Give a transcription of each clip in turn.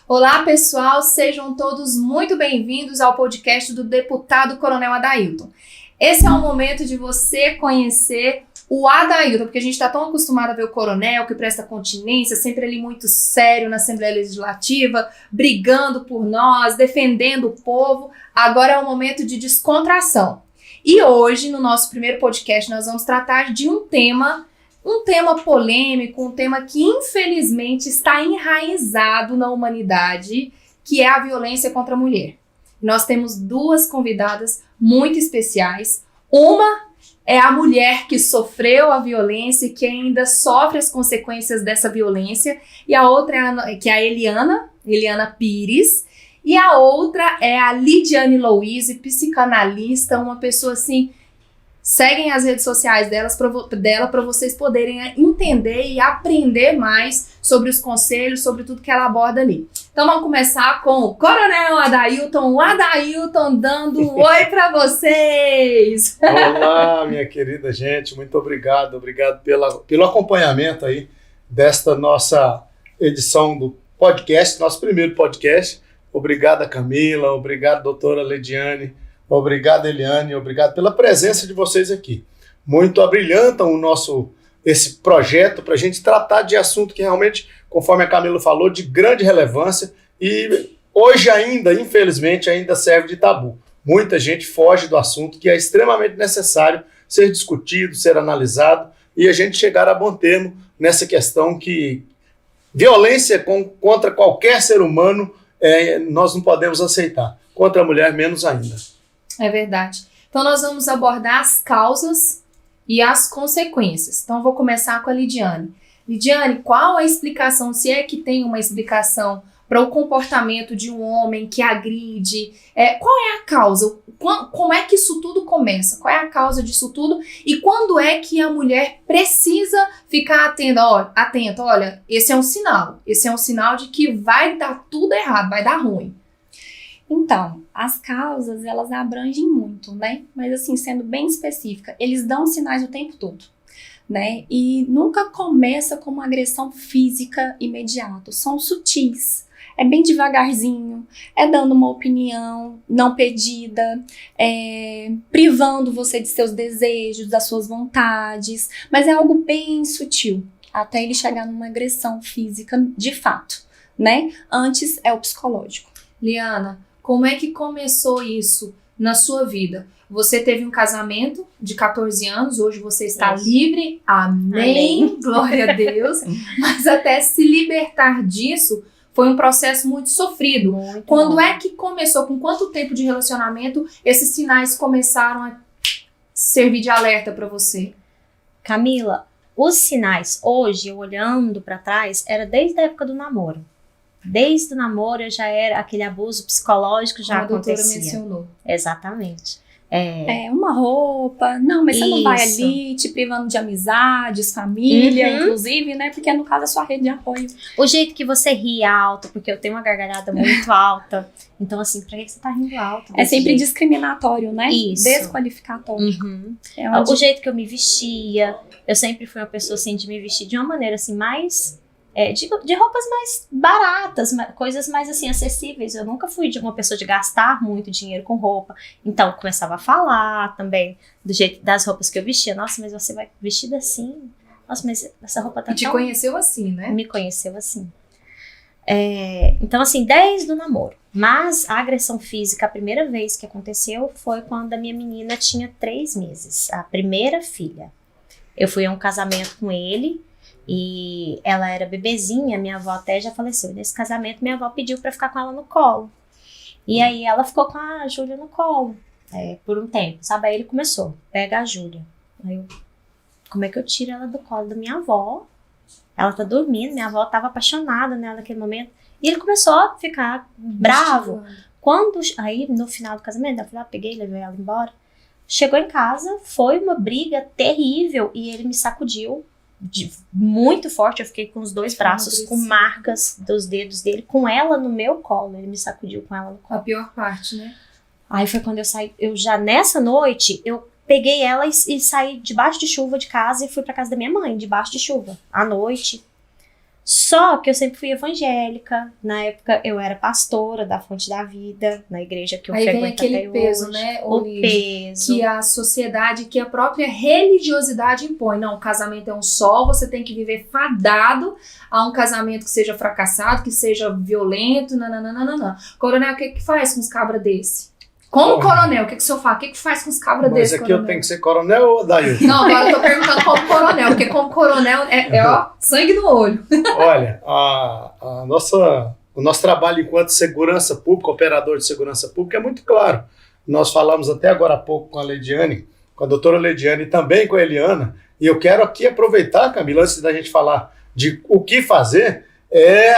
Olá, pessoal, sejam todos muito bem-vindos ao podcast do Deputado Coronel Adailton. Esse é o momento de você conhecer o Adailton, porque a gente está tão acostumado a ver o coronel que presta continência, sempre ali muito sério na Assembleia Legislativa, brigando por nós, defendendo o povo. Agora é o momento de descontração. E hoje, no nosso primeiro podcast, nós vamos tratar de um tema polêmico, um tema que infelizmente está enraizado na humanidade, que é a violência contra a mulher. Nós temos duas convidadas muito especiais. Uma é a mulher que sofreu a violência e que ainda sofre as consequências dessa violência, e a outra é a Eliana Pires, e a outra é a Lidiane Louise, psicanalista, uma pessoa assim. Seguem as redes sociais dela para vocês poderem entender e aprender mais sobre os conselhos, sobre tudo que ela aborda ali. Então vamos começar com o Coronel Adailton, o Adailton dando um oi para vocês. Olá, minha querida gente, muito obrigado pelo acompanhamento aí desta nossa edição do podcast, nosso primeiro podcast. Obrigado, Camila, obrigado, doutora Lidiane. Obrigado, Eliane, obrigado pela presença de vocês aqui. Muito abrilhantam esse projeto para a gente tratar de assunto que realmente, conforme a Camila falou, de grande relevância e hoje ainda, infelizmente, ainda serve de tabu. Muita gente foge do assunto que é extremamente necessário ser discutido, ser analisado e a gente chegar a bom termo nessa questão que violência contra qualquer ser humano nós não podemos aceitar. Contra a mulher, menos ainda. É verdade. Então nós vamos abordar as causas e as consequências. Então eu vou começar com a Lidiane. Lidiane, qual a explicação, se é que tem uma explicação para o comportamento de um homem que agride? Qual é a causa? Como é que isso tudo começa? Qual é a causa disso tudo? E quando é que a mulher precisa ficar atenta? Olha, esse é um sinal de que vai dar tudo errado, vai dar ruim. Então, as causas, elas abrangem muito, né? Mas assim, sendo bem específica, eles dão sinais o tempo todo, né? E nunca começa com uma agressão física imediata, são sutis. É bem devagarzinho, é dando uma opinião não pedida, privando você de seus desejos, das suas vontades, mas é algo bem sutil, até ele chegar numa agressão física de fato, né? Antes é o psicológico. Liana, como é que começou isso na sua vida? Você teve um casamento de 14 anos, hoje você está livre, amém, glória a Deus, mas até se libertar disso foi um processo muito sofrido. Quando é que começou, com quanto tempo de relacionamento esses sinais começaram a servir de alerta para você? Camila, os sinais hoje, olhando para trás, era desde a época do namoro. Desde o namoro já era aquele abuso psicológico, já acontecia. A doutora mencionou. Exatamente. Uma roupa, não, mas você não vai ali te privando de amizades, família, inclusive, né? Porque no caso é sua rede de apoio. O jeito que você ri alto, porque eu tenho uma gargalhada muito alta. Então, assim, pra que você tá rindo alto? É sempre jeito? Discriminatório, né? Isso. Desqualificatório. O jeito que eu me vestia, eu sempre fui uma pessoa, assim, de me vestir de uma maneira, assim, mais... de roupas mais baratas, coisas mais assim acessíveis. Eu nunca fui de uma pessoa de gastar muito dinheiro com roupa. Então começava a falar também do jeito das roupas que eu vestia. Nossa, mas você vai vestida assim? Nossa, mas essa roupa tá tão... Te conheceu assim, né? Me conheceu assim. Então assim, desde o namoro. Mas a agressão física, a primeira vez que aconteceu foi quando a minha menina tinha 3 meses. A primeira filha. Eu fui a um casamento com ele. E ela era bebezinha, minha avó até já faleceu. Nesse casamento, minha avó pediu pra ficar com ela no colo. E aí ela ficou com a Júlia no colo por um tempo, sabe? Aí ele começou, pega a Júlia. Aí eu, como é que eu tiro ela do colo da minha avó? Ela tá dormindo, minha avó tava apaixonada nela naquele momento. E ele começou a ficar bravo. Aí no final do casamento, eu fui lá, peguei, levei ela embora. Chegou em casa, foi uma briga terrível e ele me sacudiu. Muito forte, eu fiquei com os 2 braços com marcas dos dedos dele, com ela no meu colo, ele me sacudiu com ela no colo. A pior parte, né? Aí foi quando eu saí, eu já nessa noite, eu peguei ela e saí debaixo de chuva de casa e fui pra casa da minha mãe, debaixo de chuva, à noite. Só que eu sempre fui evangélica. Na época eu era pastora da Fonte da Vida, na igreja que eu Aí vem frequento aquele até peso, hoje. né? O Olívia, peso. que a sociedade, que a própria religiosidade impõe. Não, o casamento é um só, você tem que viver fadado a um casamento que seja fracassado, que seja violento, nananana. Coronel, o que faz com os cabras desse? Como coronel, o que o senhor faz? O que faz com os cabras Mas desse, aqui coronel? eu tenho que ser coronel ou Adailton? Não, agora eu tô perguntando como coronel, porque como coronel ó, sangue no olho. Olha, o nosso trabalho enquanto segurança pública, operador de segurança pública, é muito claro. Nós falamos até agora há pouco com a Leidiane, com a doutora Leidiane e também com a Eliana, e eu quero aqui aproveitar, Camila, antes da gente falar de o que fazer,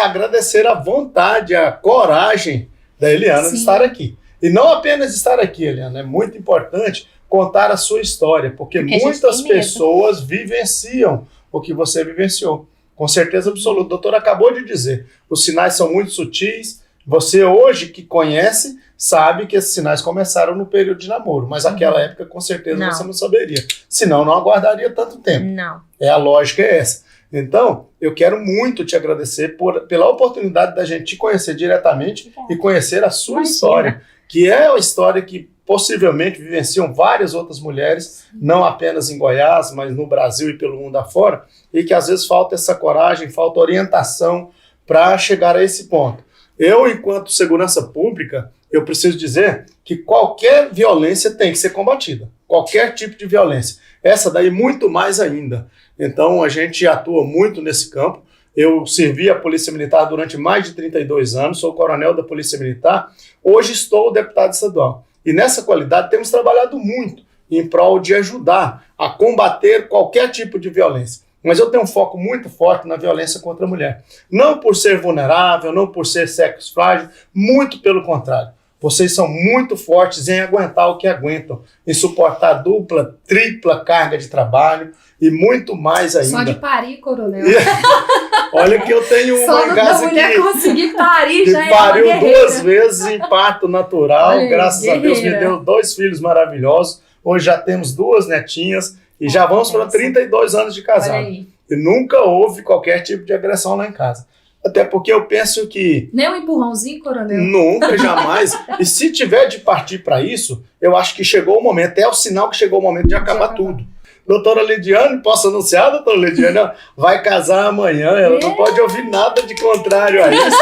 agradecer a vontade, a coragem da Eliana de estar aqui. E não apenas estar aqui, Eliana, é muito importante contar a sua história, porque muitas pessoas vivenciam o que você vivenciou. Com certeza absoluta. O doutor acabou de dizer, os sinais são muito sutis. Você hoje que conhece, sabe que esses sinais começaram no período de namoro, mas naquela época com certeza você não saberia. Senão não aguardaria tanto tempo. Não. A lógica é essa. Então, eu quero muito te agradecer pela oportunidade da gente te conhecer diretamente e conhecer a sua história, que é uma história que possivelmente vivenciam várias outras mulheres, não apenas em Goiás, mas no Brasil e pelo mundo afora, e que às vezes falta essa coragem, falta orientação para chegar a esse ponto. Eu, enquanto segurança pública, eu preciso dizer que qualquer violência tem que ser combatida, qualquer tipo de violência. Essa daí muito mais ainda. Então a gente atua muito nesse campo. Eu servi a Polícia Militar durante mais de 32 anos, sou coronel da Polícia Militar, hoje estou deputado estadual. E nessa qualidade temos trabalhado muito em prol de ajudar a combater qualquer tipo de violência. Mas eu tenho um foco muito forte na violência contra a mulher. Não por ser vulnerável, não por ser sexo frágil, muito pelo contrário. Vocês são muito fortes em aguentar o que aguentam, em suportar dupla, tripla carga de trabalho e muito mais ainda. Só de parir, coronel. Olha que eu tenho só uma em casa mulher que conseguir parir que já pariu é 2 vezes em parto natural. Olha aí, graças a Deus me guerreira. deu 2 filhos maravilhosos. Hoje já temos 2 netinhas e já vamos para 32 anos de Olha casado. aí. E nunca houve qualquer tipo de agressão lá em casa. Até porque eu penso que Nem um empurrãozinho, coronel. nunca, jamais. E se tiver de partir para isso, eu acho que chegou o momento, é o sinal que chegou o momento de acabar tudo. Doutora Leidiane, posso anunciar, doutora Leidiane? Vai casar amanhã, ela não pode ouvir nada de contrário a isso.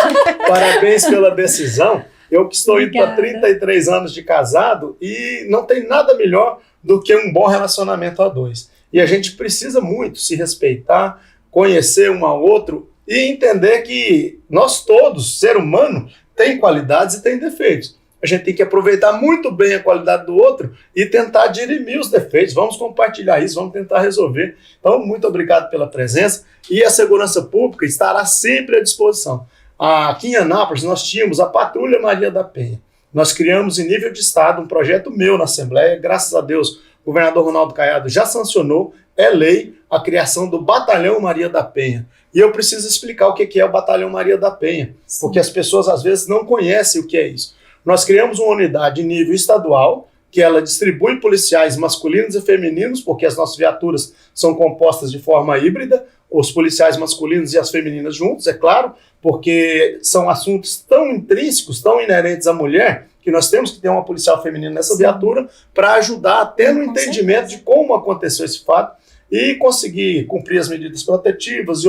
Parabéns pela decisão. Eu que estou indo para 33 anos de casado e não tem nada melhor do que um bom relacionamento a 2. E a gente precisa muito se respeitar, conhecer um ao outro e entender que nós todos, ser humano, tem qualidades e tem defeitos. A gente tem que aproveitar muito bem a qualidade do outro e tentar dirimir os defeitos. Vamos compartilhar isso, vamos tentar resolver. Então, muito obrigado pela presença e a segurança pública estará sempre à disposição. Aqui em Anápolis, nós tínhamos a Patrulha Maria da Penha. Nós criamos em nível de estado um projeto meu na Assembleia, graças a Deus, o governador Ronaldo Caiado já sancionou, é lei, a criação do Batalhão Maria da Penha. E eu preciso explicar o que é o Batalhão Maria da Penha, porque as pessoas às vezes não conhecem o que é isso. Nós criamos uma unidade em nível estadual, que ela distribui policiais masculinos e femininos, porque as nossas viaturas são compostas de forma híbrida, os policiais masculinos e as femininas juntos, é claro, porque são assuntos tão intrínsecos, tão inerentes à mulher, que nós temos que ter uma policial feminina nessa viatura para ajudar a ter um entendimento de como aconteceu esse fato e conseguir cumprir as medidas protetivas e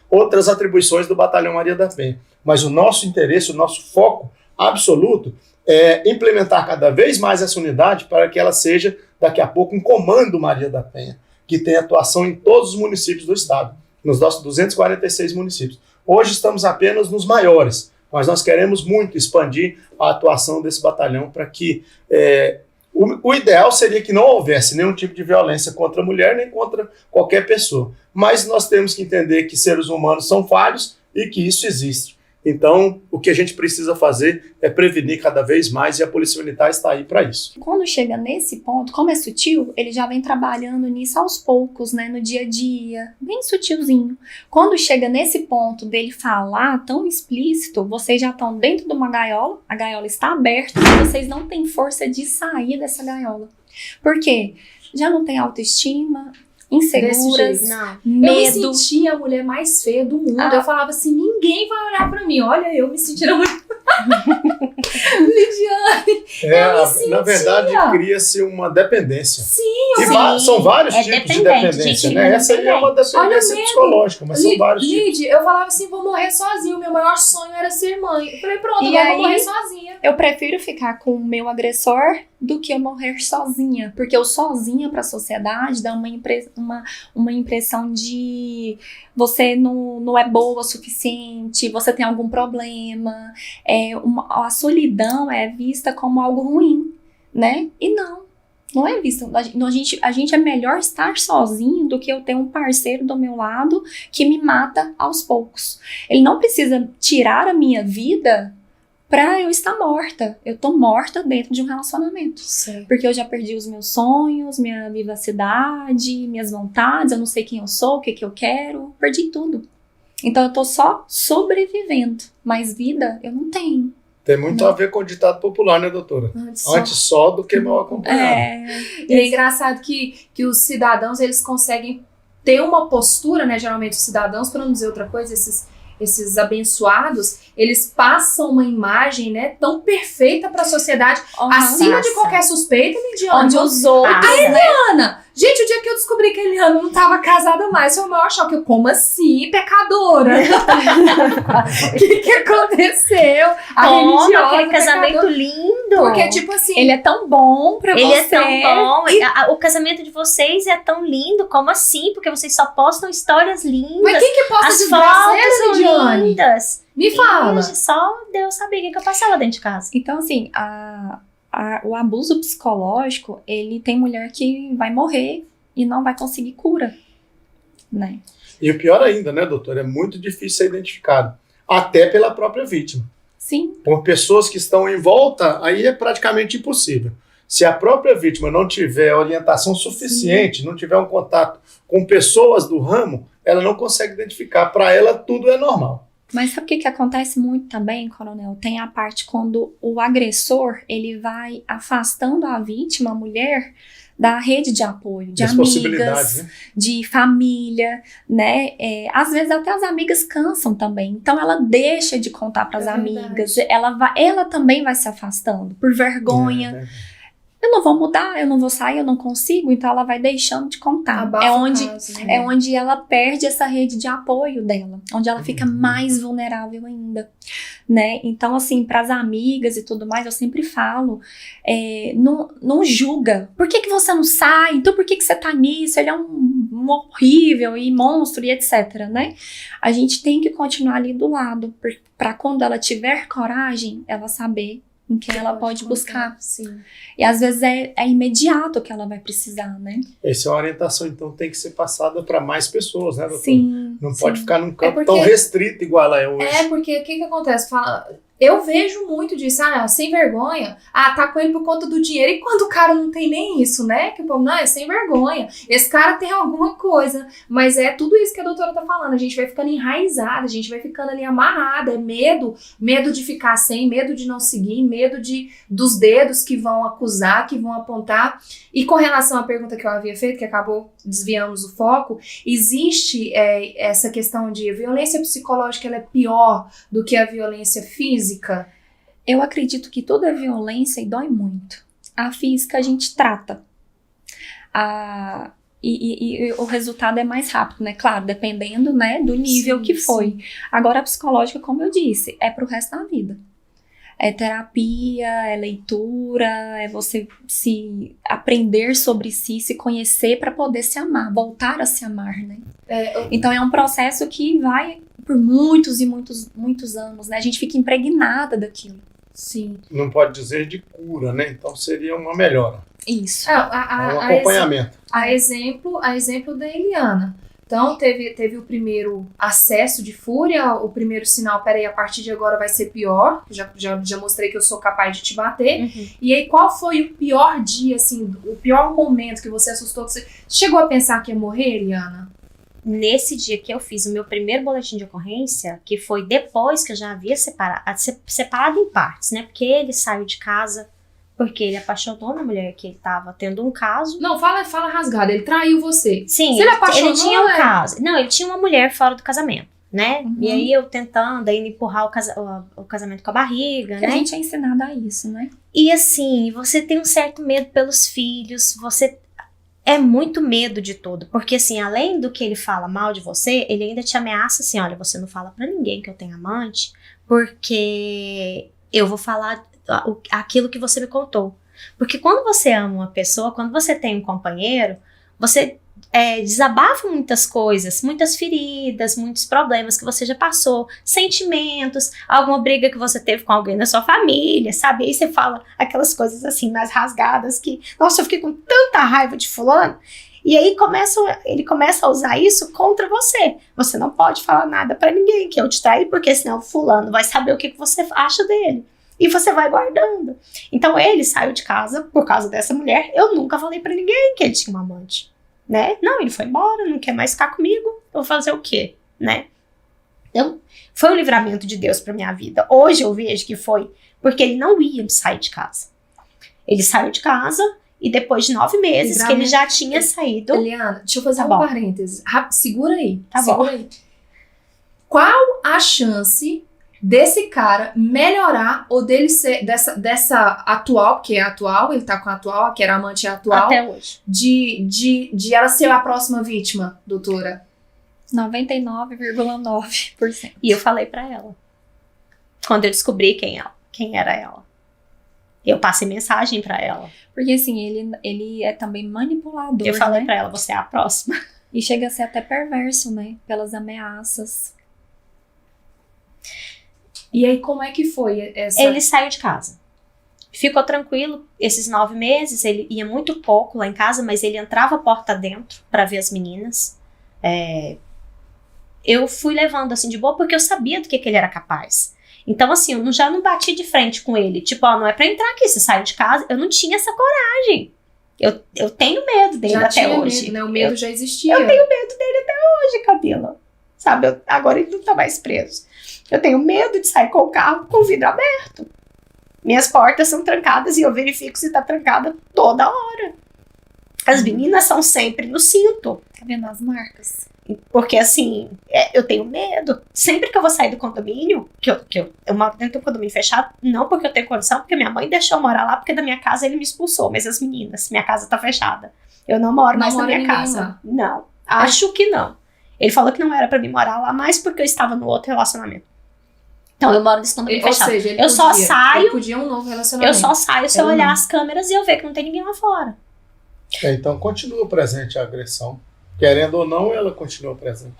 outras atribuições do Batalhão Maria da Penha. Mas o nosso interesse, o nosso foco absoluto é implementar cada vez mais essa unidade para que ela seja, daqui a pouco, um comando Maria da Penha, que tem atuação em todos os municípios do estado, nos nossos 246 municípios. Hoje estamos apenas nos maiores, mas nós queremos muito expandir a atuação desse batalhão para que o ideal seria que não houvesse nenhum tipo de violência contra a mulher nem contra qualquer pessoa. Mas nós temos que entender que seres humanos são falhos e que isso existe. Então, o que a gente precisa fazer é prevenir cada vez mais e a Polícia Militar está aí para isso. Quando chega nesse ponto, como é sutil, ele já vem trabalhando nisso aos poucos, né, no dia a dia, bem sutilzinho. Quando chega nesse ponto dele falar tão explícito, vocês já estão dentro de uma gaiola, a gaiola está aberta e vocês não têm força de sair dessa gaiola. Por quê? Já não tem autoestima, inseguras, Não. Eu me medo. sentia a mulher mais feia do mundo. Ah. Eu falava assim, ninguém vai olhar pra mim. Olha, eu me sentindo a mulher... Lidiane. Eu me Na verdade, sentia. cria-se uma dependência. Sim, E Sim, são vários é tipos de dependente, dependência, gente, né? é Essa aí é uma Olha o dependência medo. psicológica, mas são vários tipos. Lid, eu falava assim, vou morrer sozinha. O meu maior sonho era ser mãe. Eu falei, pronto, E agora eu aí? vou morrer sozinha. Eu prefiro ficar com o meu agressor do que eu morrer sozinha. Porque eu sozinha pra sociedade dá uma impressão de você não é boa o suficiente, você tem algum problema. A solidão é vista como algo ruim, né? E não é vista. A gente é melhor estar sozinho do que eu ter um parceiro do meu lado que me mata aos poucos. Ele não precisa tirar a minha vida pra eu estar morta. Eu tô morta dentro de um relacionamento. Porque eu já perdi os meus sonhos, minha vivacidade, minhas vontades, eu não sei quem eu sou, o que eu quero, perdi tudo. Então eu tô só sobrevivendo, mas vida eu não tenho. Tem muito a ver com o ditado popular, né, doutora? Antes só do que mal acompanhado. E é engraçado que os cidadãos, eles conseguem ter uma postura, né? Geralmente os cidadãos, para não dizer outra coisa, esses abençoados, eles passam uma imagem, né, tão perfeita para a sociedade, acima de qualquer suspeita, Lidiane. Onde os outros, Eliana, gente, o dia que eu descobri que a Eliana não estava casada mais, foi o maior choque. Eu, como assim, pecadora? O que aconteceu? A Como religiosa, aquele casamento pecadora. lindo. Porque, tipo assim, ele é tão bom pra Ele você. é tão bom. O casamento de vocês é tão lindo. Como assim? Porque vocês só postam histórias lindas. mas quem que posta As desgraça fotos essa, são Lidiane? lindas. Me fala. E só Deus sabia o que eu passava dentro de casa. Então, assim, o abuso psicológico, ele tem mulher que vai morrer e não vai conseguir cura, né? E o pior ainda, né, doutor? É muito difícil ser identificado. Até pela própria vítima. Sim. Por pessoas que estão em volta, aí é praticamente impossível. Se a própria vítima não tiver orientação suficiente, não tiver um contato com pessoas do ramo, ela não consegue identificar. Para ela, tudo é normal. Mas sabe o que acontece muito também, coronel? Tem a parte quando o agressor, ele vai afastando a vítima, a mulher, da rede de apoio, de amigas, né? de família, né? Às vezes até as amigas cansam também. Então ela deixa de contar para as amigas. Ela também vai se afastando por vergonha. Eu não vou mudar, eu não vou sair, eu não consigo. Então ela vai deixando de contar. Abafa o caso, né? É onde ela perde essa rede de apoio dela, onde ela fica mais vulnerável ainda, né? Então, assim, para as amigas e tudo mais, eu sempre falo, não julga. Por que você não sai? Então, por que você tá nisso? Ele é um horrível e monstro e etc, né? A gente tem que continuar ali do lado, para quando ela tiver coragem, ela saber em quem ela pode buscar. Sim. E às vezes é imediato que ela vai precisar, né? Essa é uma orientação, então, tem que ser passada para mais pessoas, né, doutor? Sim. Não pode ficar num campo porque- tão restrito igual ela é hoje. Porque o que acontece? Eu vejo muito disso, sem vergonha, tá com ele por conta do dinheiro, e quando o cara não tem nem isso, né? Que o povo, não, é sem vergonha, esse cara tem alguma coisa, mas é tudo isso que a doutora tá falando, a gente vai ficando enraizada, a gente vai ficando ali amarrada, é medo de ficar sem, medo de não seguir, medo dos dedos que vão acusar, que vão apontar. E com relação à pergunta que eu havia feito, que acabou desviamos o foco, existe essa questão de violência psicológica, ela é pior do que a violência física? Eu acredito que toda violência dói muito. A física a gente trata. E o resultado é mais rápido, né? Claro, dependendo, né, do nível que foi. Sim. Agora, a psicológica, como eu disse, é pro resto da vida. É terapia, é leitura, é você se aprender sobre si, se conhecer para poder se amar, voltar a se amar, né? Então é um processo que vai por muitos e muitos, muitos anos, né? A gente fica impregnada daquilo. Sim. Não pode dizer de cura, né? Então seria uma melhora. Isso. Um acompanhamento. A exemplo da Eliana. Então, teve o primeiro acesso de fúria, o primeiro sinal, peraí, a partir de agora vai ser pior, já mostrei que eu sou capaz de te bater. Uhum. E aí, qual foi o pior dia, assim, o pior momento que você assustou, que você chegou a pensar que ia morrer, Eliana? Nesse dia que eu fiz o meu primeiro boletim de ocorrência, que foi depois que eu já havia separado em partes, né? Porque ele saiu de casa porque ele apaixonou na mulher que ele tava tendo um caso. Não, fala rasgado. Ele traiu você. Sim, Se ele apaixonou, ele tinha um caso. Não, ele tinha uma mulher fora do casamento, né? Uhum. E aí eu tentando ainda empurrar o casamento com a barriga, Porque né? a gente é ensinado a isso, né? E assim, você tem um certo medo pelos filhos, você é muito medo de tudo, porque assim, além do que ele fala mal de você, ele ainda te ameaça assim, olha, você não fala pra ninguém que eu tenho amante, porque eu vou falar aquilo que você me contou. Porque quando você ama uma pessoa, quando você tem um companheiro, você desabafa muitas coisas, muitas feridas, muitos problemas que você já passou, sentimentos, alguma briga que você teve com alguém da sua família, sabe? Aí você fala aquelas coisas assim, mais rasgadas que, nossa, eu fiquei com tanta raiva de fulano. E aí ele começa a usar isso contra você. Você não pode falar nada pra ninguém que eu te traí, porque senão o fulano vai saber o que você acha dele. E você vai guardando. Então ele saiu de casa por causa dessa mulher. Eu nunca falei pra ninguém que ele tinha uma amante, né? Não, ele foi embora, não quer mais ficar comigo. Eu vou fazer o quê, né? Então, foi um livramento de Deus pra minha vida. Hoje eu vejo que foi porque ele não ia sair de casa. Ele saiu de casa e depois de 9 meses que ele já tinha saído... Eliana, deixa eu fazer Tá um bom. parêntese. Segura aí. Tá segura bom. aí. Qual a chance desse cara melhorar ou dele ser dessa atual, porque é atual, ele tá com a atual, que era amante atual, Até hoje. de ela ser a próxima vítima, doutora? 99,9%. E eu falei pra ela. Quando eu descobri quem era ela. Eu passei mensagem pra ela. Porque assim, ele é também manipulador, Eu falei né? pra ela, você é a próxima. E chega a ser até perverso, né? Pelas ameaças. E aí, como é que foi essa... Ele saiu de casa. Ficou tranquilo. Esses 9 meses, ele ia muito pouco lá em casa, mas ele entrava porta dentro pra ver as meninas. Eu fui levando assim de boa porque eu sabia do que ele era capaz. Então assim, eu já não bati de frente com ele. Tipo, ó, não é pra entrar aqui, você saiu de casa. Eu não tinha essa coragem. Eu tenho medo dele já até tinha hoje. medo, né? O medo já existia. Eu tenho medo dele até hoje, Camila. Sabe, agora ele não tá mais preso. Eu tenho medo de sair com o carro com o vidro aberto. Minhas portas são trancadas e eu verifico se tá trancada toda hora. As meninas são sempre no cinto. Tá vendo as marcas? Porque assim, eu tenho medo. Sempre que eu vou sair do condomínio, eu moro dentro do condomínio fechado, não porque eu tenho condição, porque minha mãe deixou eu morar lá, porque da minha casa ele me expulsou. Mas as meninas, minha casa tá fechada. Eu não moro mais na minha casa. Lá. Não, acho que não. Ele falou que não era pra mim morar lá mais porque eu estava no outro relacionamento. Então eu moro nesse condomínio Ou fechado. seja, Eu só saio- Ele podia um novo relacionamento. Eu só saio se eu Ela olhar não. as câmeras e eu ver que não tem ninguém lá fora. Então continua presente a agressão. Querendo ou não, ela continua presente.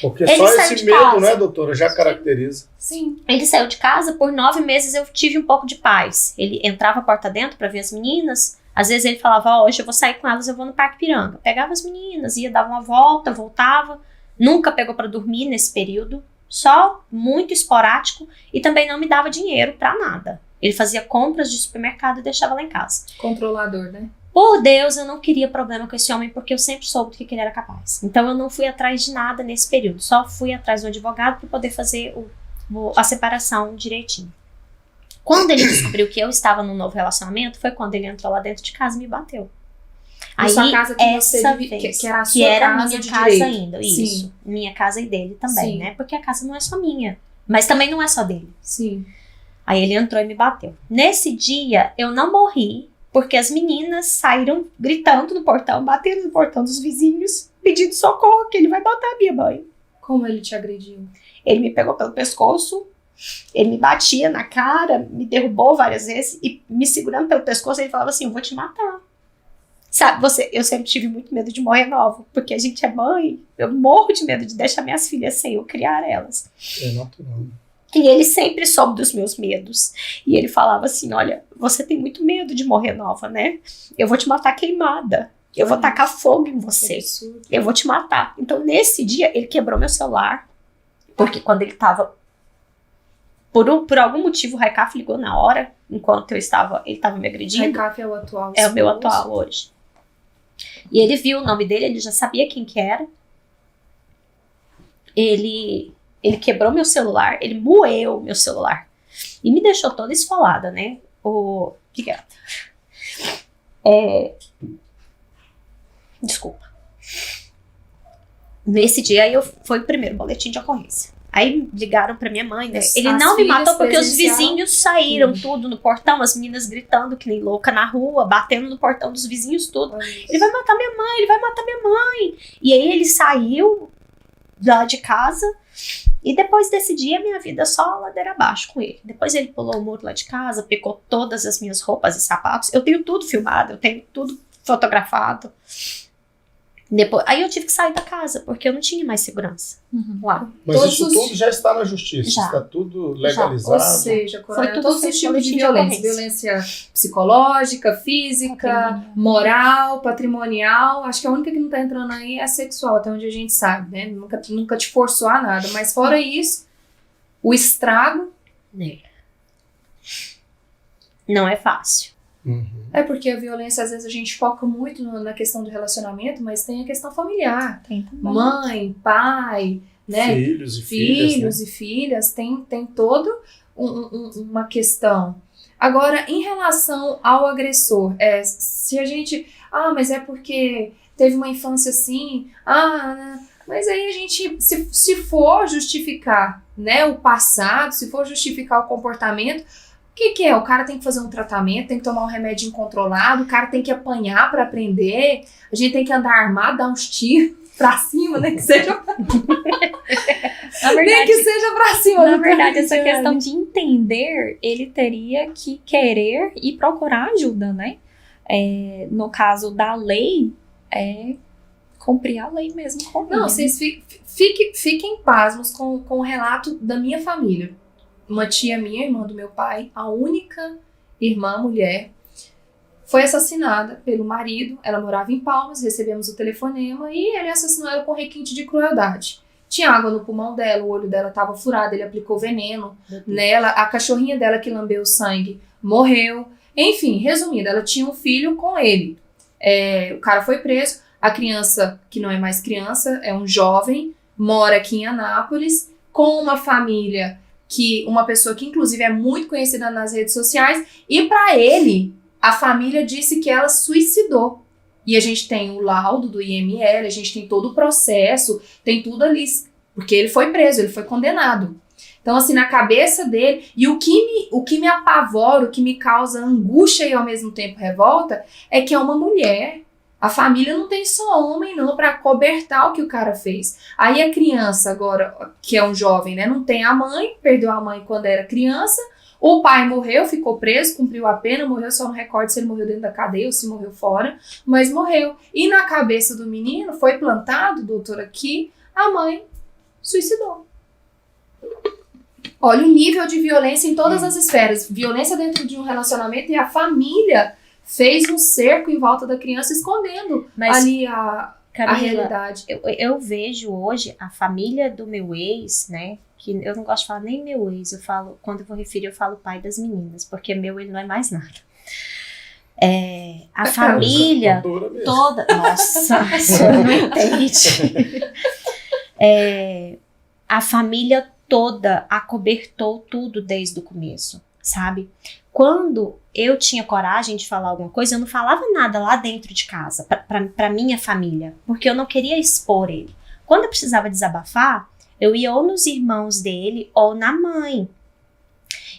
Porque Ele só saiu esse de medo, casa. né, doutora, já caracteriza. Sim. Ele saiu de casa, por 9 meses eu tive um pouco de paz. Ele entrava a porta dentro pra ver as meninas. Às vezes ele falava, ó, hoje eu vou sair com elas, eu vou no Parque Piranga. Pegava as meninas, ia dar uma volta, voltava. Nunca pegou pra dormir nesse período. Só muito esporádico. E também não me dava dinheiro pra nada. Ele fazia compras de supermercado e deixava lá em casa. Controlador, né? Por Deus, eu não queria problema com esse homem, porque eu sempre soube do que ele era capaz. Então eu não fui atrás de nada nesse período. Só fui atrás do advogado para poder fazer a separação direitinho. Quando ele descobriu que eu estava num novo relacionamento, foi quando ele entrou lá dentro de casa e me bateu. Na sua casa que você essa vive- vez, que era a que sua era casa minha de casa direito. ainda, Sim. isso. Minha casa e dele também, Sim. né? Porque a casa não é só minha, mas também não é só dele. Sim. Aí ele entrou e me bateu. Nesse dia, eu não morri, porque as meninas saíram gritando no portão, batendo no portão dos vizinhos, pedindo socorro, que ele vai matar a minha mãe. Como ele te agrediu? Ele me pegou pelo pescoço, ele me batia na cara, me derrubou várias vezes, e me segurando pelo pescoço, ele falava assim, eu vou te matar. Sabe, eu sempre tive muito medo de morrer nova, porque a gente é mãe, eu morro de medo de deixar minhas filhas sem eu criar elas. É natural. E ele sempre soube dos meus medos. E ele falava assim, olha, você tem muito medo de morrer nova, né? Eu vou te matar queimada. Eu vou tacar fogo em você. Absurdo. Eu vou te matar. Então, nesse dia, ele quebrou meu celular. Porque quando ele tava... Por algum motivo, o Raikaf ligou na hora, enquanto ele estava me agredindo. Recaf é o atual. É o meu esposo. atual hoje. E ele viu o nome dele, ele já sabia quem que era. Ele quebrou meu celular, ele moeu meu celular. E me deixou toda esfolada, né? Obrigada. Desculpa. Nesse dia aí foi o primeiro boletim de ocorrência. Aí ligaram pra minha mãe, né? Ele não me matou porque os vizinhos saíram tudo no portão, as meninas gritando que nem louca na rua, batendo no portão dos vizinhos tudo. Ele vai matar minha mãe, ele vai matar minha mãe. E aí ele saiu lá de casa e depois desse dia minha vida só ladeira abaixo com ele. Depois ele pulou o muro lá de casa, pegou todas as minhas roupas e sapatos. Eu tenho tudo filmado, eu tenho tudo fotografado. Depois, aí eu tive que sair da casa, porque eu não tinha mais segurança lá. Mas isso tudo já está na justiça, Já. está tudo legalizado. Ou seja, Foi tudo todos os feito tipos de boletim de violência. ocorrência. Violência psicológica, física, moral, patrimonial. Acho que a única que não tá entrando aí é a sexual, até onde a gente sabe, né? Nunca te forçou a nada. Mas fora isso, o estrago... Não é fácil. É porque a violência, às vezes, a gente foca muito na questão do relacionamento, mas tem a questão familiar. Tem também. Mãe, pai, né? Filhos e Filhos filhas. e filhas, tem todo uma questão. Agora, em relação ao agressor, se a gente... mas é porque teve uma infância assim, mas aí a gente, se for justificar, né, o passado, se for justificar o comportamento, o que é? O cara tem que fazer um tratamento, tem que tomar um remédio incontrolado, o cara tem que apanhar pra aprender, a gente tem que andar armado, dar uns tiros pra cima, né? Que seja... Na verdade, nem que seja pra cima. na verdade, essa questão de entender, ele teria que querer e procurar ajuda, né? No caso da lei, cumprir a lei mesmo. Não, vocês fiquem pasmos com o relato da minha família. Uma tia minha, irmã do meu pai, a única irmã mulher, foi assassinada pelo marido. Ela morava em Palmas, recebemos o telefonema e ele assassinou ela com requinte de crueldade. Tinha água no pulmão dela, o olho dela estava furado, ele aplicou veneno nela, a cachorrinha dela que lambeu o sangue morreu. Enfim, resumindo, ela tinha um filho com ele. O cara foi preso, a criança, que não é mais criança, é um jovem, mora aqui em Anápolis, com uma família... uma pessoa que inclusive é muito conhecida nas redes sociais, e para ele, a família disse que ela suicidou. E a gente tem o laudo do IML, a gente tem todo o processo, tem tudo ali, porque ele foi preso, ele foi condenado. Então, assim, na cabeça dele, e o que me apavora, o que me causa angústia e ao mesmo tempo revolta, é que é uma mulher. A família não tem só homem, não, pra cobertar o que o cara fez. Aí a criança agora, que é um jovem, né, não tem a mãe, perdeu a mãe quando era criança, o pai morreu, ficou preso, cumpriu a pena, morreu, só não recordo se ele morreu dentro da cadeia ou se morreu fora, mas morreu. E na cabeça do menino foi plantado, doutor, aqui, a mãe suicidou. Olha o nível de violência em todas as esferas. Violência dentro de um relacionamento e a família... fez um cerco em volta da criança, escondendo ali a realidade. Eu vejo hoje a família do meu ex, né? Que eu não gosto de falar nem meu ex, eu falo, quando eu vou referir, eu falo pai das meninas, porque meu ele não é mais nada. A família toda. Nossa, você não entende. A família toda acobertou tudo desde o começo, sabe? Quando eu tinha coragem de falar alguma coisa, eu não falava nada lá dentro de casa, pra minha família, porque eu não queria expor ele. Quando eu precisava desabafar, eu ia ou nos irmãos dele ou na mãe.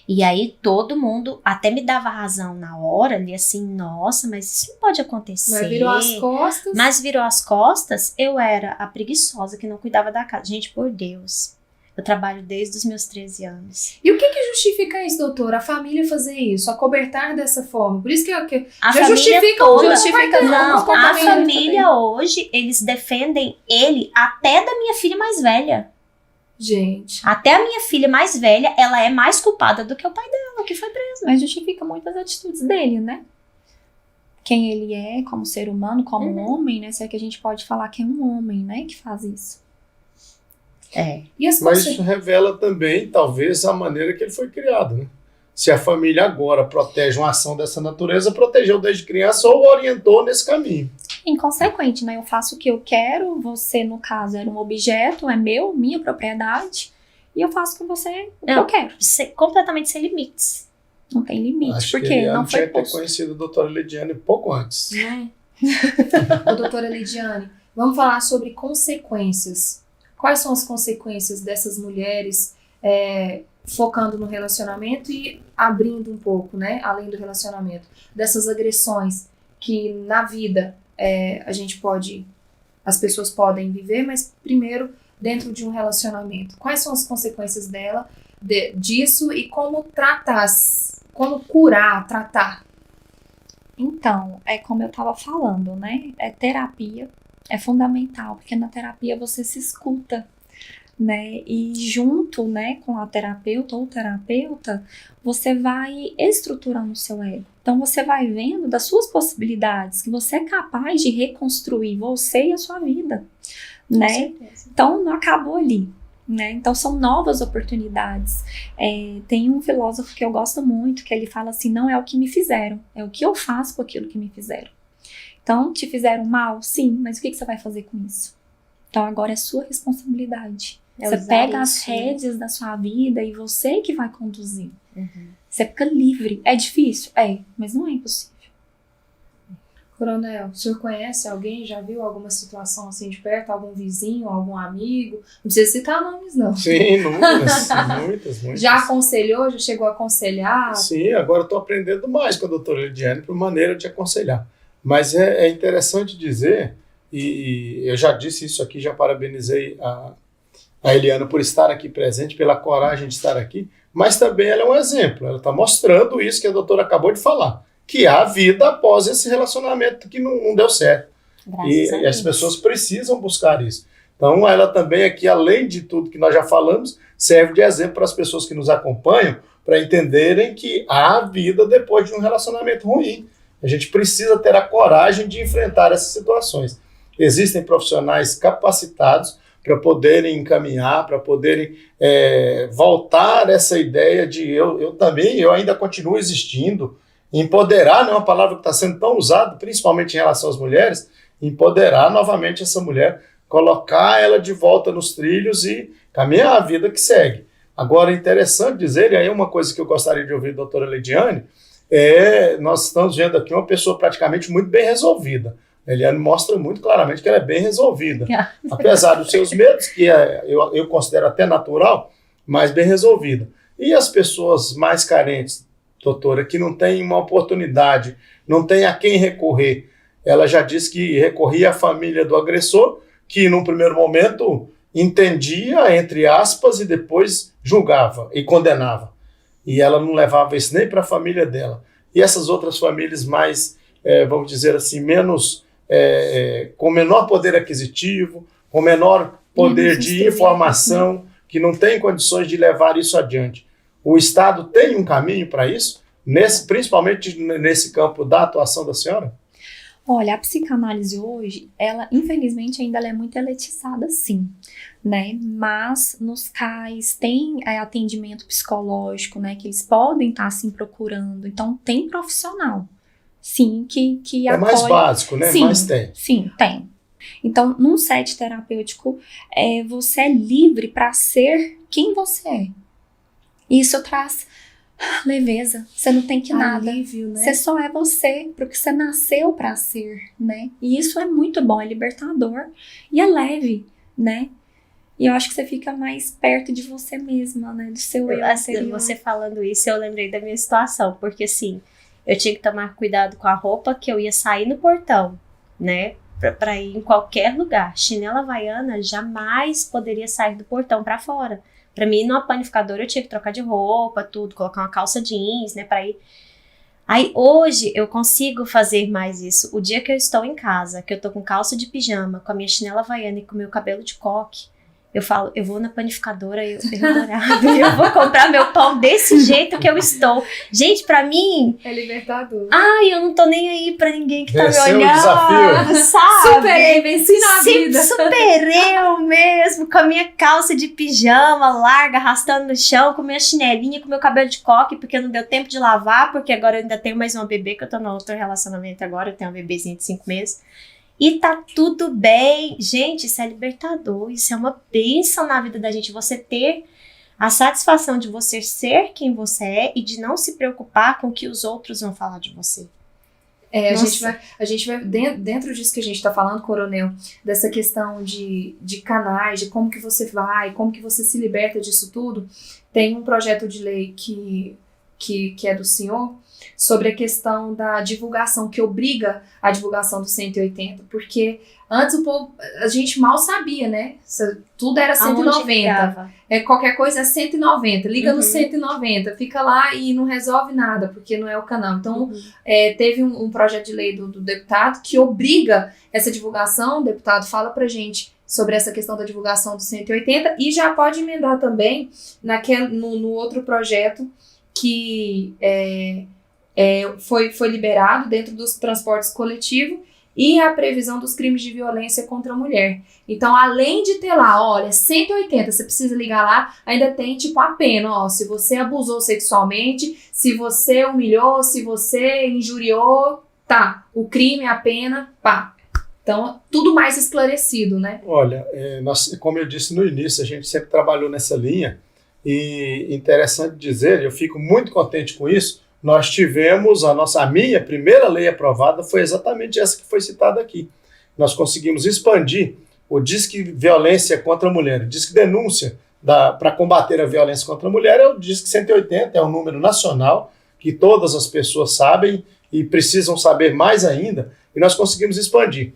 E aí todo mundo até me dava razão na hora, ali assim, nossa, mas isso não pode acontecer. Mas virou as costas. Mas virou as costas, eu era a preguiçosa que não cuidava da casa. Gente, por Deus. Eu trabalho desde os meus 13 anos. E o que justifica isso, doutora? A família fazer isso, acobertar dessa forma. Por isso que a já família justifica toda, não, a família hoje, eles defendem ele até da minha filha mais velha. Gente. Até a minha filha mais velha, ela é mais culpada do que o pai dela, que foi preso. Mas justifica muitas atitudes dele, né? Quem ele é como ser humano, como um homem, né? Se é que a gente pode falar que é um homem, né? Que faz isso. Mas isso revela também, talvez, a maneira que ele foi criado, né? Se a família agora protege uma ação dessa natureza, protegeu desde criança ou orientou nesse caminho. Inconsequente, né? Eu faço o que eu quero, você, no caso, era um objeto, é meu, minha propriedade, e eu faço com você o que eu quero. Completamente sem limites. Não tem limite, Acho porque que ele não tinha foi que ter posto. conhecido a doutora Lidiane pouco antes. Né? Ô, doutora Lidiane, vamos falar sobre consequências. Quais são as consequências dessas mulheres focando no relacionamento e abrindo um pouco, né, além do relacionamento, dessas agressões que na vida as pessoas podem viver, mas primeiro dentro de um relacionamento. Quais são as consequências disso e como tratar, como curar, tratar? Então, é como eu estava falando, né? Terapia é fundamental, porque na terapia você se escuta, né? E junto, né, com a terapeuta ou terapeuta, você vai estruturando o seu ego. Então, você vai vendo das suas possibilidades, que você é capaz de reconstruir você e a sua vida, né? Então, não acabou ali. Né? Então são novas oportunidades. Tem um filósofo que eu gosto muito, que ele fala assim, não é o que me fizeram, é o que eu faço com aquilo que me fizeram. Então, te fizeram mal? Sim, mas o que você vai fazer com isso? Então agora é sua responsabilidade. Você pega as rédeas da sua vida e você que vai conduzir. Você fica livre. É difícil? Mas não é impossível. Coronel, o senhor conhece alguém? Já viu alguma situação assim de perto? Algum vizinho, algum amigo? Não precisa citar nomes, não. Sim, muitas. Já aconselhou? Já chegou a aconselhar? Sim, agora estou aprendendo mais com a doutora Lidiane por maneira de aconselhar. Mas é interessante dizer, e eu já disse isso aqui, já parabenizei a Eliana por estar aqui presente, pela coragem de estar aqui, mas também ela é um exemplo. Ela está mostrando isso que a doutora acabou de falar, que há vida após esse relacionamento que não deu certo. E as pessoas precisam buscar isso. Então, ela também aqui, além de tudo que nós já falamos, serve de exemplo para as pessoas que nos acompanham, para entenderem que há vida depois de um relacionamento ruim. A gente precisa ter a coragem de enfrentar essas situações. Existem profissionais capacitados para poderem encaminhar, para poderem voltar essa ideia de eu ainda continuo existindo. Empoderar não é uma palavra que está sendo tão usada, principalmente em relação às mulheres, empoderar novamente essa mulher, colocar ela de volta nos trilhos e caminhar a vida que segue. Agora, é interessante dizer, e aí uma coisa que eu gostaria de ouvir da doutora Lidiane, nós estamos vendo aqui uma pessoa praticamente muito bem resolvida. A Eliane mostra muito claramente que ela é bem resolvida. Apesar dos seus medos, que eu considero até natural, mas bem resolvida. E as pessoas mais carentes, doutora, que não tem uma oportunidade, não tem a quem recorrer. Ela já disse que recorria à família do agressor, que num primeiro momento entendia, entre aspas, e depois julgava e condenava. E ela não levava isso nem para a família dela. E essas outras famílias mais, vamos dizer assim, com menor poder aquisitivo, com menor poder de informação, que não tem condições de levar isso adiante. O Estado tem um caminho para isso, principalmente nesse campo da atuação da senhora? Olha, a psicanálise hoje, ela infelizmente ainda é muito elitizada, sim, né? Mas nos CAIs tem atendimento psicológico, né? Que eles podem estar assim procurando. Então tem profissional, sim, que acolhe. Mais básico, né? Sim, mas tem. Sim, tem. Então, num set terapêutico, você é livre para ser quem você é. Isso traz leveza. Você não tem que nada. Alívio, né? Você só é você, porque você nasceu para ser, né? E isso é muito bom, é libertador e é leve, né? E eu acho que você fica mais perto de você mesma, né? Do seu eu anterior. Você falando isso, eu lembrei da minha situação, porque assim, eu tinha que tomar cuidado com a roupa que eu ia sair no portão, né? Pra ir em qualquer lugar. Chinela havaiana jamais poderia sair do portão pra fora. Pra mim, numa panificadora, eu tinha que trocar de roupa, tudo, colocar uma calça jeans, né, pra ir. Aí, hoje, eu consigo fazer mais isso. O dia que eu estou em casa, que eu tô com calça de pijama, com a minha chinela havaiana e com o meu cabelo de coque, eu falo, eu vou na panificadora, eu vou comprar meu pão desse jeito que eu estou. Gente, pra mim... É libertador. Ai, eu não tô nem aí pra ninguém que tá me olhando, desafio. sabe? Superei, venci na vida. Superei eu mesmo, com a minha calça de pijama larga, arrastando no chão, com minha chinelinha, com meu cabelo de coque, porque não deu tempo de lavar, porque agora eu ainda tenho mais uma bebê, que eu tô no outro relacionamento agora, eu tenho uma bebezinha de 5 meses. E tá tudo bem. Gente, isso é libertador. Isso é uma bênção na vida da gente. Você ter A satisfação de você ser quem você é e de não se preocupar com o que os outros vão falar de você. A gente vai dentro disso que a gente está falando, Coronel, dessa questão de canais, de como que você vai, como que você se liberta disso tudo. Tem um projeto de lei que é do senhor, sobre a questão da divulgação, que obriga a divulgação do 180, porque antes a gente mal sabia, né? Tudo era 190. Qualquer coisa é 190. Liga no 190, fica lá e não resolve nada, porque não é o canal. Então, teve um projeto de lei do deputado que obriga essa divulgação. O deputado fala pra gente sobre essa questão da divulgação do 180 e já pode emendar também no outro projeto que foi liberado dentro dos transportes coletivos e a previsão dos crimes de violência contra a mulher. Então, além de ter lá, olha, 180, você precisa ligar lá, ainda tem tipo a pena, ó, se você abusou sexualmente, se você humilhou, se você injuriou, tá, o crime, a pena, pá. Então, tudo mais esclarecido, né? Olha, como eu disse no início, a gente sempre trabalhou nessa linha e interessante dizer, eu fico muito contente com isso. Nós tivemos a minha primeira lei aprovada foi exatamente essa que foi citada aqui. Nós conseguimos expandir o Disque Violência contra a Mulher, o Disque Denúncia para combater a violência contra a mulher é o Disque 180, é um número nacional que todas as pessoas sabem e precisam saber mais ainda, e nós conseguimos expandir.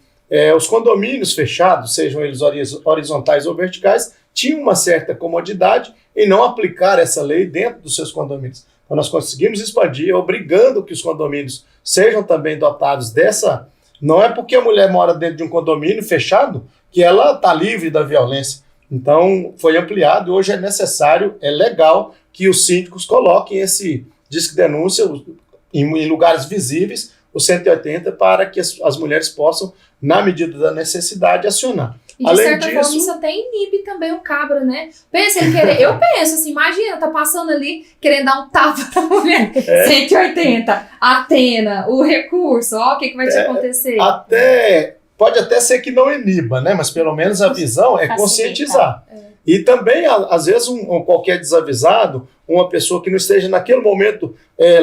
Os condomínios fechados, sejam eles horizontais ou verticais, tinham uma certa comodidade em não aplicar essa lei dentro dos seus condomínios. Então, nós conseguimos expandir, obrigando que os condomínios sejam também dotados dessa... Não é porque a mulher mora dentro de um condomínio fechado que ela está livre da violência. Então, foi ampliado e hoje é necessário, é legal que os síndicos coloquem esse disque denúncia em lugares visíveis, o 180, para que as mulheres possam, na medida da necessidade, acionar. E de certa forma isso até inibe também o cabra, né? Pensa ele querer. Eu penso assim, imagina, tá passando ali querendo dar um tapa pra mulher. 180, Atena, o recurso, ó, o que vai te acontecer? Pode até ser que não iniba, né? Mas pelo menos a visão é conscientizar. E também, às vezes, qualquer desavisado, uma pessoa que não esteja naquele momento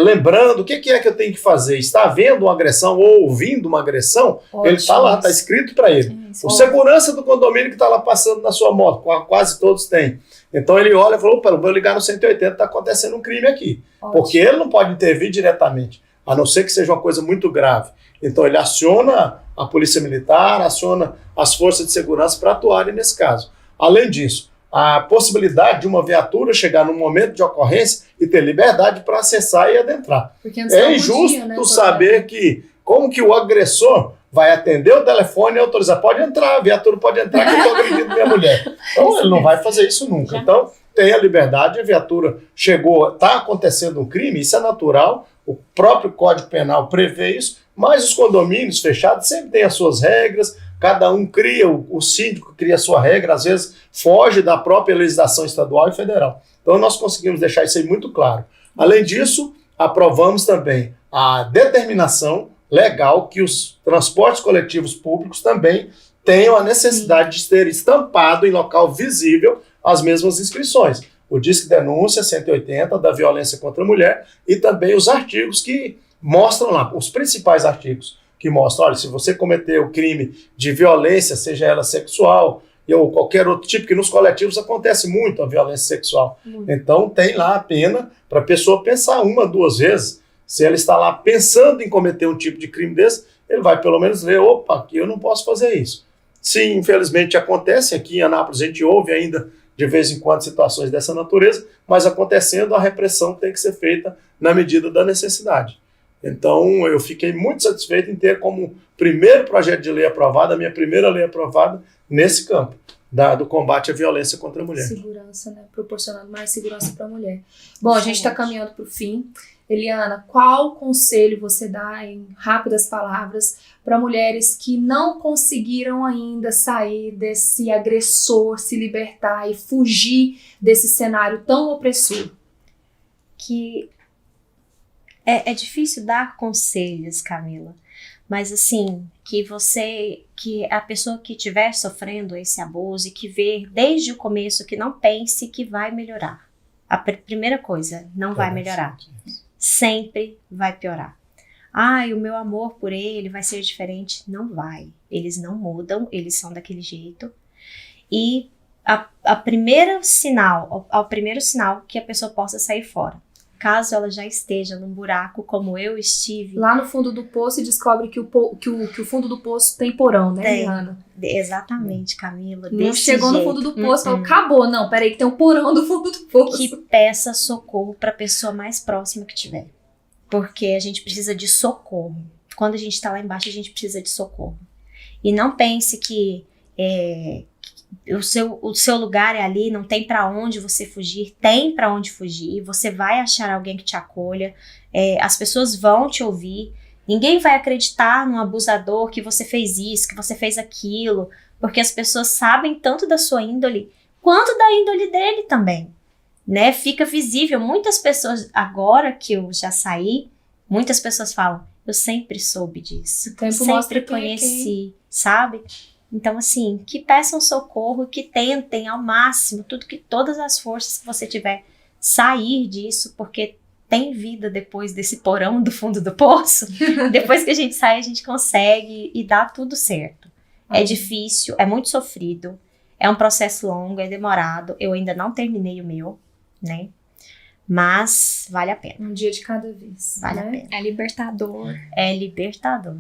lembrando o que é que eu tenho que fazer, está vendo uma agressão ou ouvindo uma agressão, ele está lá, está escrito para ele. O segurança do condomínio que está lá passando na sua moto, quase todos têm. Então ele olha e fala, opa, eu vou ligar no 180, está acontecendo um crime aqui. Porque ele não pode intervir diretamente, a não ser que seja uma coisa muito grave. Então ele aciona a polícia militar, aciona as forças de segurança para atuarem nesse caso. Além disso, a possibilidade de uma viatura chegar no momento de ocorrência e ter liberdade para acessar e adentrar. É injusto saber como que o agressor vai atender o telefone e autorizar. Pode entrar, a viatura pode entrar que eu estou agredindo minha mulher. Então ele não vai fazer isso nunca. Então tem a liberdade, a viatura chegou, está acontecendo um crime, isso é natural, o próprio Código Penal prevê isso, mas os condomínios fechados sempre têm as suas regras, cada um cria, o síndico cria a sua regra, às vezes foge da própria legislação estadual e federal. Então nós conseguimos deixar isso aí muito claro. Além disso, aprovamos também a determinação legal que os transportes coletivos públicos também tenham a necessidade de ter estampado em local visível as mesmas inscrições. O Disque Denúncia 180 da violência contra a mulher e também os artigos que mostram lá, os principais artigos que mostram, olha, se você cometeu o crime de violência, seja ela sexual ou qualquer outro tipo, que nos coletivos acontece muito a violência sexual. Então tem lá a pena para a pessoa pensar uma, duas vezes. Se ela está lá pensando em cometer um tipo de crime desse, ele vai pelo menos ver, opa, aqui eu não posso fazer isso. Se infelizmente acontece, aqui em Anápolis a gente ouve ainda de vez em quando situações dessa natureza, mas acontecendo a repressão tem que ser feita na medida da necessidade. Então eu fiquei muito satisfeito em ter como primeiro projeto de lei aprovado, a minha primeira lei aprovada nesse campo do combate à violência contra a mulher. Segurança, né? Proporcionando mais segurança para a mulher. Bom, a gente está caminhando para o fim. Eliana, qual conselho você dá em rápidas palavras para mulheres que não conseguiram ainda sair desse agressor, se libertar e fugir desse cenário tão opressor? Que é difícil dar conselhos, Camila, mas assim, que a pessoa que estiver sofrendo esse abuso e que vê desde o começo que não pense que vai melhorar. primeira coisa, não vai melhorar. Sempre vai piorar. Ai, o meu amor por ele vai ser diferente. Não vai. Eles não mudam, eles são daquele jeito. E o primeiro sinal que a pessoa possa sair fora, caso ela já esteja num buraco como eu estive. Lá no fundo do poço e descobre que o fundo do poço tem porão, né, Tem. Eliana? Exatamente, Camila. Não desse chegou jeito. no fundo do poço, falou, acabou. Não, peraí que tem um porão do fundo do poço. Que peça socorro para a pessoa mais próxima que tiver. Porque a gente precisa de socorro. Quando a gente está lá embaixo, a gente precisa de socorro. E não pense que o seu lugar é ali, não tem para onde você fugir. Tem para onde fugir. Você vai achar alguém que te acolha. As pessoas vão te ouvir. Ninguém vai acreditar num abusador que você fez isso, que você fez aquilo. Porque as pessoas sabem tanto da sua índole, quanto da índole dele também. Né? Fica visível. Muitas pessoas, agora que eu já saí, muitas pessoas falam, eu sempre soube disso. O tempo mostra sempre quem é conheci, sabe? Então, assim, que peçam socorro, que tentem ao máximo, todas as forças que você tiver, sair disso, porque tem vida depois desse porão do fundo do poço. Depois que a gente sai, a gente consegue e dá tudo certo. É difícil, é muito sofrido, é um processo longo, é demorado. Eu ainda não terminei o meu, né? Mas vale a pena. Um dia de cada vez. Vale né? a pena. É libertador. É libertador.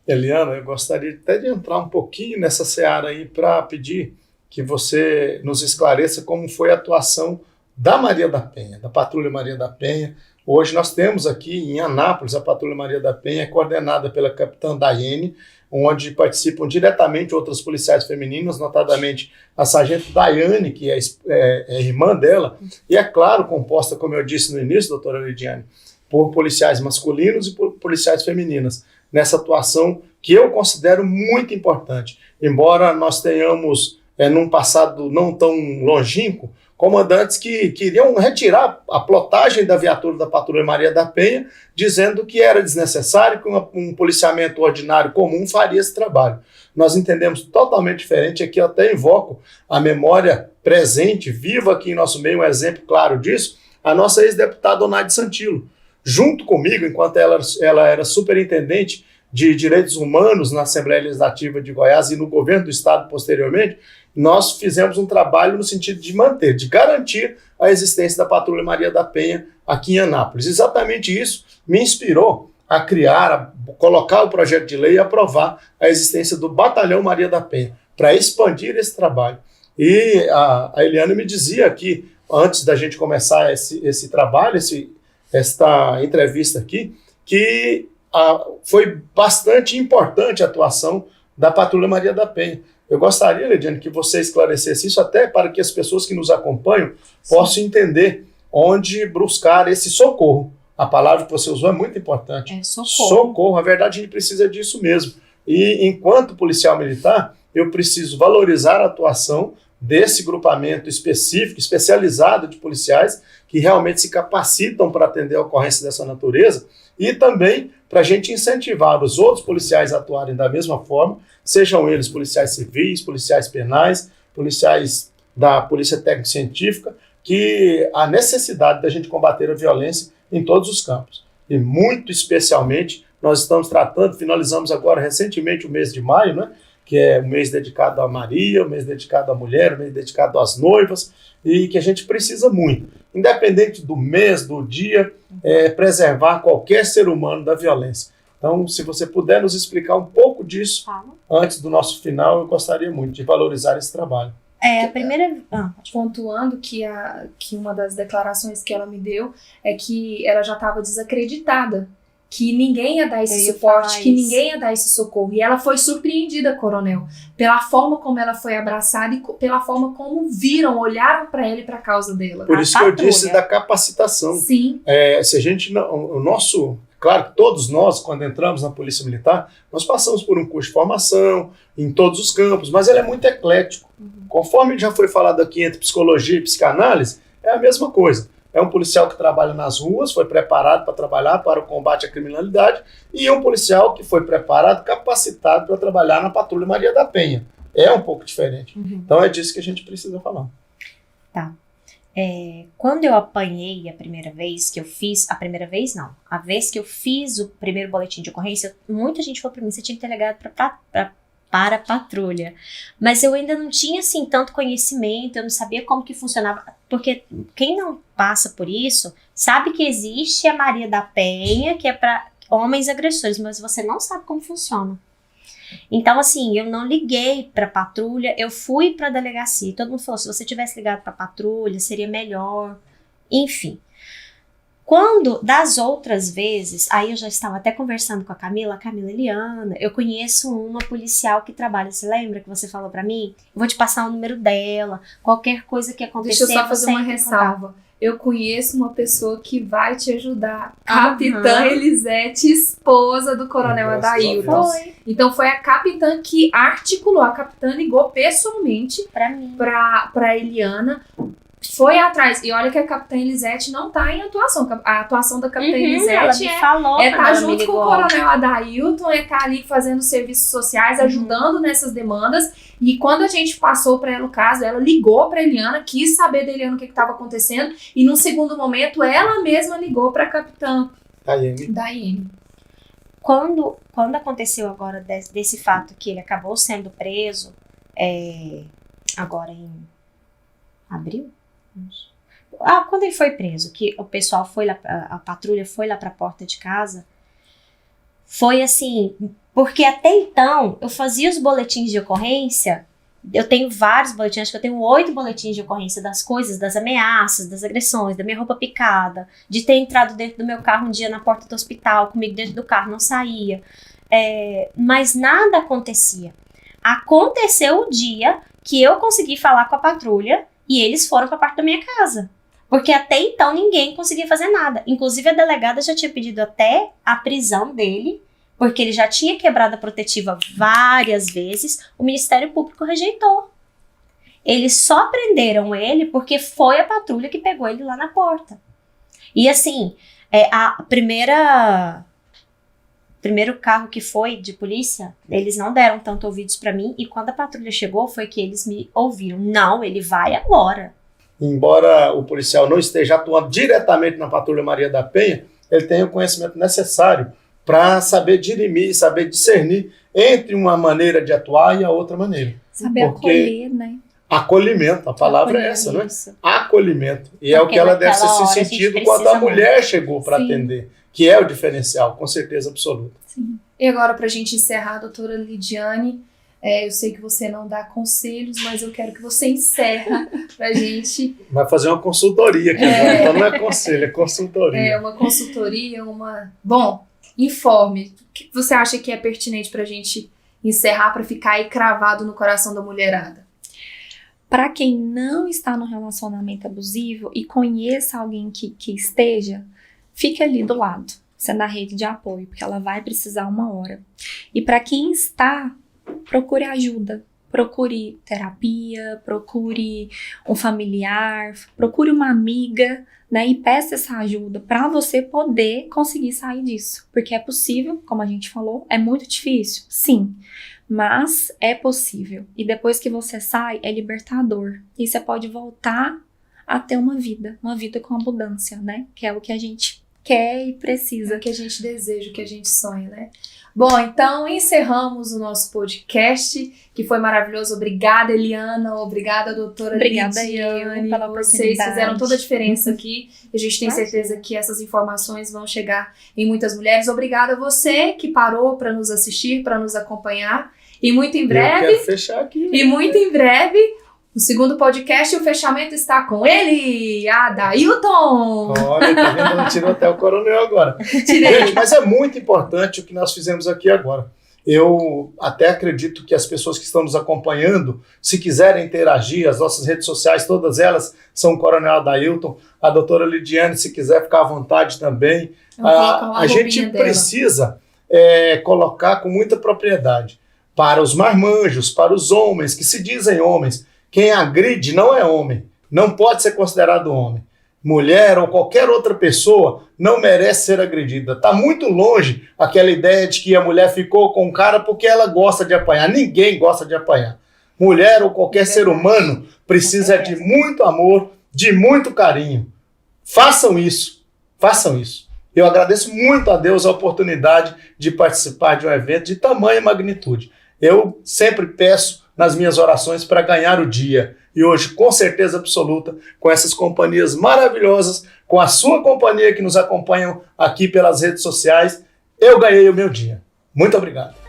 Eliana, eu gostaria até de entrar um pouquinho nessa seara aí para pedir que você nos esclareça como foi a atuação da Maria da Penha, da Patrulha Maria da Penha. Hoje nós temos aqui em Anápolis a Patrulha Maria da Penha, coordenada pela capitã Daiane, onde participam diretamente outras policiais femininas, notadamente a sargento Daiane, que é irmã dela, e é claro, composta, como eu disse no início, doutora Lidiane, por policiais masculinos e por policiais femininas, nessa atuação que eu considero muito importante. Embora nós tenhamos, num passado não tão longínquo, comandantes que queriam retirar a plotagem da viatura da Patrulha Maria da Penha, dizendo que era desnecessário, que um policiamento ordinário comum faria esse trabalho. Nós entendemos totalmente diferente. Aqui eu até invoco a memória presente, viva aqui em nosso meio, um exemplo claro disso, a nossa ex-deputada Onaide Santilo. Junto comigo, enquanto ela era superintendente de Direitos Humanos na Assembleia Legislativa de Goiás e no governo do estado posteriormente, nós fizemos um trabalho no sentido de manter, de garantir a existência da Patrulha Maria da Penha aqui em Anápolis. Exatamente isso me inspirou a criar, a colocar o projeto de lei e aprovar a existência do Batalhão Maria da Penha, para expandir esse trabalho. E a Eliana me dizia aqui, antes da gente começar esse trabalho, esta entrevista aqui, que foi bastante importante a atuação da Patrulha Maria da Penha. Eu gostaria, Lidiane, que você esclarecesse isso até para que as pessoas que nos acompanham possam entender onde buscar esse socorro. A palavra que você usou é muito importante. É socorro. Socorro, a verdade, a gente precisa disso mesmo. E enquanto policial militar, eu preciso valorizar a atuação desse grupamento específico, especializado de policiais que realmente se capacitam para atender a ocorrência dessa natureza e também para a gente incentivar os outros policiais a atuarem da mesma forma, sejam eles policiais civis, policiais penais, policiais da Polícia Técnico-Científica, que a necessidade da gente combater a violência em todos os campos. E muito especialmente, nós estamos finalizamos agora recentemente o mês de maio, né? Que é um mês dedicado à Maria, um mês dedicado à mulher, um mês dedicado às noivas, e que a gente precisa muito, independente do mês, do dia, preservar qualquer ser humano da violência. Então, se você puder nos explicar um pouco disso antes do nosso final, eu gostaria muito de valorizar esse trabalho. A primeira... Pontuando que uma das declarações que ela me deu é que ela já estava desacreditada, que ninguém ia dar esse suporte, que ninguém ia dar esse socorro. E ela foi surpreendida, coronel, pela forma como ela foi abraçada e pela forma como olharam para ela e para a causa dela. Por isso que eu disse da capacitação. Sim. Se a gente claro que todos nós, quando entramos na Polícia Militar, nós passamos por um curso de formação em todos os campos, mas ele é muito eclético. Conforme já foi falado aqui entre psicologia e psicanálise, é a mesma coisa. É um policial que trabalha nas ruas, foi preparado para trabalhar para o combate à criminalidade, e é um policial que foi preparado, capacitado para trabalhar na Patrulha Maria da Penha. É um pouco diferente. Então é disso que a gente precisa falar. Tá. quando eu apanhei a primeira vez que eu fiz, a vez que eu fiz o primeiro boletim de ocorrência, muita gente falou pra mim, você tinha que ter ligado para a patrulha. Mas eu ainda não tinha, assim, tanto conhecimento, eu não sabia como que funcionava, porque quem não passa por isso, sabe que existe a Maria da Penha, que é para homens agressores, mas você não sabe como funciona. Então, assim, eu não liguei pra patrulha, eu fui pra delegacia. Todo mundo falou, se você tivesse ligado pra patrulha, seria melhor. Enfim. Quando, das outras vezes, aí eu já estava até conversando com a Camila Eliana, eu conheço uma policial que trabalha, você lembra que você falou pra mim? Eu vou te passar o número dela, qualquer coisa que acontecer. Deixa eu só fazer uma ressalva. Eu conheço uma pessoa que vai te ajudar. Capitã Elisete, esposa do Coronel Adailton. Então foi a capitã que articulou. A capitã ligou pessoalmente pra mim, pra Eliana. Foi atrás. E olha que a capitã Elisete não tá em atuação. A atuação da capitã Elisete tá junto com o Coronel Adailton, tá ali fazendo serviços sociais, ajudando nessas demandas. E quando a gente passou para ela o caso, ela ligou para Eliana, quis saber da Eliana o que estava acontecendo, e num segundo momento ela mesma ligou para a capitã Daiane. Quando aconteceu agora desse fato que ele acabou sendo preso, agora em abril? Quando ele foi preso, que o pessoal foi lá, a patrulha foi lá para a porta de casa, foi assim... Porque até então, eu fazia os boletins de ocorrência, eu tenho vários boletins, acho que eu tenho 8 boletins de ocorrência das coisas, das ameaças, das agressões, da minha roupa picada, de ter entrado dentro do meu carro um dia na porta do hospital, comigo dentro do carro, não saía. Mas nada acontecia. Aconteceu o dia que eu consegui falar com a patrulha e eles foram para a parte da minha casa. Porque até então ninguém conseguia fazer nada. Inclusive a delegada já tinha pedido até a prisão dele, porque ele já tinha quebrado a protetiva várias vezes, o Ministério Público rejeitou. Eles só prenderam ele porque foi a patrulha que pegou ele lá na porta. E assim, primeiro carro que foi de polícia, eles não deram tanto ouvidos pra mim, e quando a patrulha chegou, foi que eles me ouviram. Não, ele vai agora. Embora o policial não esteja atuando diretamente na Patrulha Maria da Penha, ele tem o conhecimento necessário para saber dirimir, saber discernir entre uma maneira de atuar e a outra maneira. Saber acolher, né? Acolhimento, a palavra é essa, não é? Acolhimento. E é o que ela deve ter se sentido quando a mulher chegou para atender, que é o diferencial, com certeza absoluta. Sim. E agora, para a gente encerrar, doutora Lidiane, eu sei que você não dá conselhos, mas eu quero que você encerra pra gente. Vai fazer uma consultoria aqui agora, então não é conselho, é consultoria. Uma consultoria, Bom, informe. O que você acha que é pertinente pra gente encerrar, pra ficar aí cravado no coração da mulherada? Para quem não está no relacionamento abusivo e conheça alguém que esteja, fique ali do lado, sendo a rede de apoio, porque ela vai precisar uma hora. E para quem está, procure ajuda, procure terapia, procure um familiar, procure uma amiga, né, e peça essa ajuda para você poder conseguir sair disso, porque é possível, como a gente falou, é muito difícil, sim, mas é possível, e depois que você sai, é libertador, e você pode voltar a ter uma vida com abundância, né, que é o que a gente quer e precisa. É o que a gente deseja, o que a gente sonha, né? Bom, então encerramos o nosso podcast, que foi maravilhoso. Obrigada, Eliana. Obrigada, doutora Lidiane, pela oportunidade. Vocês fizeram toda a diferença aqui. A gente tem certeza que essas informações vão chegar em muitas mulheres. Obrigada a você que parou para nos assistir, para nos acompanhar. E muito em breve... Eu quero fechar aqui. E muito em breve... O segundo podcast, o fechamento está com ele, Adailton. Olha, tá vendo? Ela tirou até o coronel agora. Tirei. Gente, mas é muito importante o que nós fizemos aqui agora. Eu até acredito que as pessoas que estão nos acompanhando, se quiserem interagir, as nossas redes sociais, todas elas são o Coronel Adailton. A doutora Lidiane, se quiser ficar à vontade também. A gente precisa colocar com muita propriedade para os marmanjos, para os homens que se dizem homens. Quem agride não é homem, não pode ser considerado homem. Mulher ou qualquer outra pessoa não merece ser agredida. Está muito longe aquela ideia de que a mulher ficou com o cara porque ela gosta de apanhar. Ninguém gosta de apanhar. Mulher ou qualquer ser humano precisa de muito amor, de muito carinho. Façam isso, façam isso. Eu agradeço muito a Deus a oportunidade de participar de um evento de tamanha magnitude. Eu sempre peço nas minhas orações para ganhar o dia. E hoje, com certeza absoluta, com essas companhias maravilhosas, com a sua companhia que nos acompanham aqui pelas redes sociais, eu ganhei o meu dia. Muito obrigado.